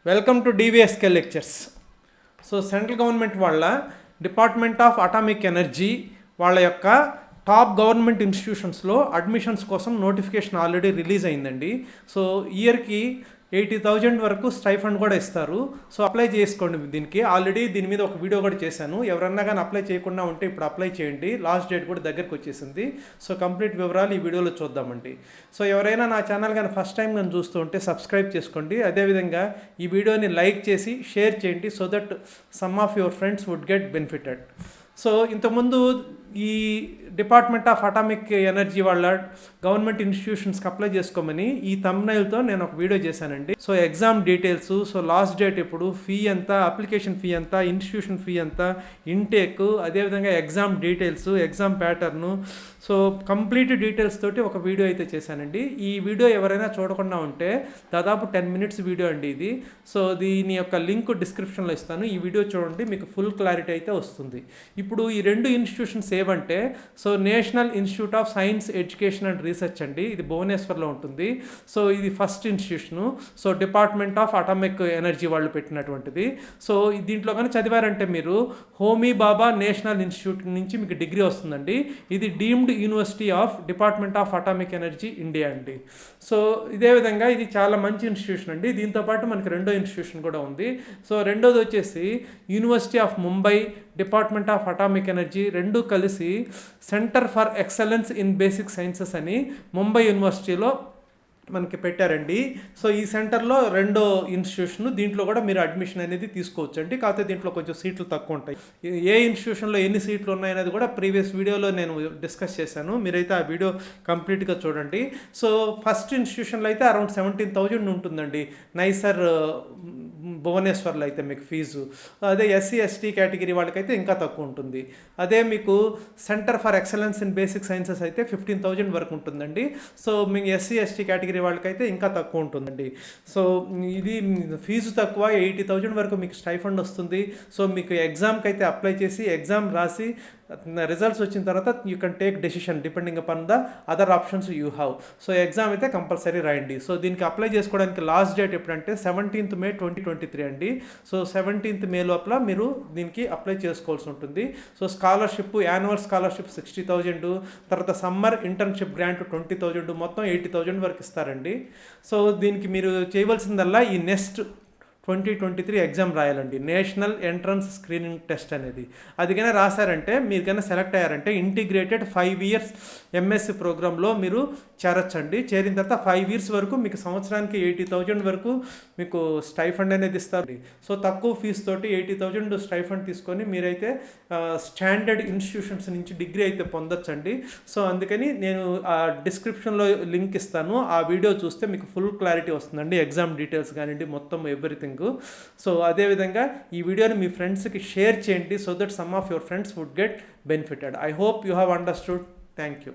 Welcome to DVSK lectures. So central government వాళ్ళ department of atomic energy వాళ్ళ యొక్క top government ఇన్స్టిట్యూషన్స్లో admissions కోసం notification already release అయిందండి. So ఇయర్కి 80,000 వరకు స్టైఫండ్ కూడా ఇస్తారు. సో అప్లై చేసుకోండి. దీని మీద ఒక వీడియో కూడా చేశాను. ఎవరన్నా కానీ అప్లై చేయకుండా ఉంటే ఇప్పుడు అప్లై చేయండి. లాస్ట్ డేట్ కూడా దగ్గరకు వచ్చేసింది. సో కంప్లీట్ వివరాలు ఈ వీడియోలో చూద్దామండి. సో ఎవరైనా నా ఛానల్ కానీ ఫస్ట్ టైం కానీ చూస్తూ ఉంటే సబ్స్క్రైబ్ చేసుకోండి. అదేవిధంగా ఈ వీడియోని లైక్ చేసి షేర్ చేయండి. So that some of your friends would get benefited. So ఇంతకుముందు ఈ డిపార్ట్మెంట్ ఆఫ్ అటామిక్ ఎనర్జీ వాళ్ళ గవర్నమెంట్ ఇన్స్టిట్యూషన్స్కి అప్లై చేసుకోమని ఈ థంబ్నైల్తో నేను ఒక వీడియో చేశానండి. So exam details, so last date ఎప్పుడు, ఫీ ఎంత, అప్లికేషన్ ఫీ ఎంత, ఇన్స్టిట్యూషన్ ఫీ ఎంత, ఇంటేక్, అదేవిధంగా exam details, exam pattern, so complete details తోటి ఒక వీడియో అయితే చేశానండి. ఈ వీడియో ఎవరైనా చూడకుండా ఉంటే దాదాపు 10 minutes వీడియో అండి ఇది. సో దీని యొక్క లింక్ డిస్క్రిప్షన్లో ఇస్తాను. ఈ వీడియో చూడండి, మీకు ఫుల్ క్లారిటీ అయితే వస్తుంది. ఇప్పుడు ఈ రెండు ఇన్స్టిట్యూషన్స్ ఏవంటే, so national institute of science education and research అండి, ఇది భువనేశ్వర్లో ఉంటుంది. సో ఇది first institution. So department of atomic energy వాళ్ళు పెట్టినటువంటిది. సో దీంట్లో కానీ చదివారంటే మీరు హోమీ బాబా నేషనల్ ఇన్స్టిట్యూట్ నుంచి మీకు డిగ్రీ వస్తుందండి. ఇది deemed university of department of atomic energy India అండి. సో ఇదే విధంగా ఇది చాలా మంచి ఇన్స్టిట్యూషన్ అండి. దీంతోపాటు మనకి రెండో ఇన్స్టిట్యూషన్ కూడా ఉంది. సో రెండోది వచ్చేసి university of Mumbai department of atomic energy రెండు కలిసి centre for excellence in basic sciences అని ముంబై యూనివర్సిటీలో మనకి పెట్టారండి. సో ఈ సెంటర్లో రెండో ఇన్స్టిట్యూషన్, దీంట్లో కూడా మీరు అడ్మిషన్ అనేది తీసుకోవచ్చు అండి. కాకపోతే దీంట్లో కొంచెం సీట్లు తక్కువ ఉంటాయి. ఏ ఇన్స్టిట్యూషన్లో ఎన్ని సీట్లు ఉన్నాయనేది కూడా ప్రీవియస్ వీడియోలో నేను డిస్కస్ చేశాను. మీరైతే ఆ వీడియో కంప్లీట్గా చూడండి. సో ఫస్ట్ ఇన్స్టిట్యూషన్లో అయితే అరౌండ్ 17,000 ఉంటుందండి నైసర్ భువనేశ్వర్లో అయితే మీకు ఫీజు. అదే SC ST కేటగిరీ వాళ్ళకైతే ఇంకా తక్కువ ఉంటుంది. అదే మీకు centre for excellence in basic sciences అయితే 15,000 వరకు ఉంటుందండి. సో మీకు SC ST కేటగిరీ వాళ్ళకైతే ఇంకా తక్కువ ఉంటుందండి. సో ఇది ఫీజు తక్కువ, 80,000 వరకు మీకు స్టైఫండ్ వస్తుంది. సో మీకు ఎగ్జామ్కి అయితే అప్లై చేసి ఎగ్జామ్ రాసి రిజల్ట్స్ వచ్చిన తర్వాత you can take decision depending upon the other options you have. So exam అయితే కంపల్సరీ రాయండి. సో దీనికి అప్లై చేసుకోవడానికి లాస్ట్ డేట్ ఎప్పుడంటే 17th May 2023 అండి. సో 17th May లోపల మీరు దీనికి అప్లై చేసుకోవాల్సి ఉంటుంది. సో స్కాలర్షిప్, యాన్యువల్ స్కాలర్షిప్ 60,000, తర్వాత సమ్మర్ ఇంటర్న్షిప్ గ్రాంట్ 20,000, మొత్తం 80,000 వరకు ఇస్తారండి. సో దీనికి మీరు చేయవలసిందల్లా ఈ నెక్స్ట్ 2023 ఎగ్జామ్ రాయాలండి, నేషనల్ ఎంట్రన్స్ స్క్రీనింగ్ టెస్ట్ అనేది. అది కన్నా రాశారంటే, మీరు కన్నా సెలెక్ట్ అయ్యారంటే ఇంటిగ్రేటెడ్ 5 years MSc ప్రోగ్రాంలో మీరు చేరొచ్చండి. చేరిన తర్వాత 5 years వరకు మీకు సంవత్సరానికి 80,000 వరకు మీకు స్టైఫండ్ అనేది ఇస్తారు. సో తక్కువ ఫీజు తోటి 80,000 స్టైఫండ్ తీసుకొని మీరైతే స్టాండర్డ్ ఇన్స్టిట్యూషన్స్ నుంచి డిగ్రీ అయితే పొందొచ్చండి. సో అందుకని నేను డిస్క్రిప్షన్లో లింక్ ఇస్తాను. ఆ వీడియో చూస్తే మీకు ఫుల్ క్లారిటీ వస్తుందండి, ఎగ్జామ్ డీటెయిల్స్ కానివ్వండి, మొత్తం ఎవ్రీథింగ్. సో అదేవిధంగా ఈ వీడియోని మీ ఫ్రెండ్స్కి షేర్ చేయండి. So that some of your friends would get benefited. I hope you have understood. Thank you.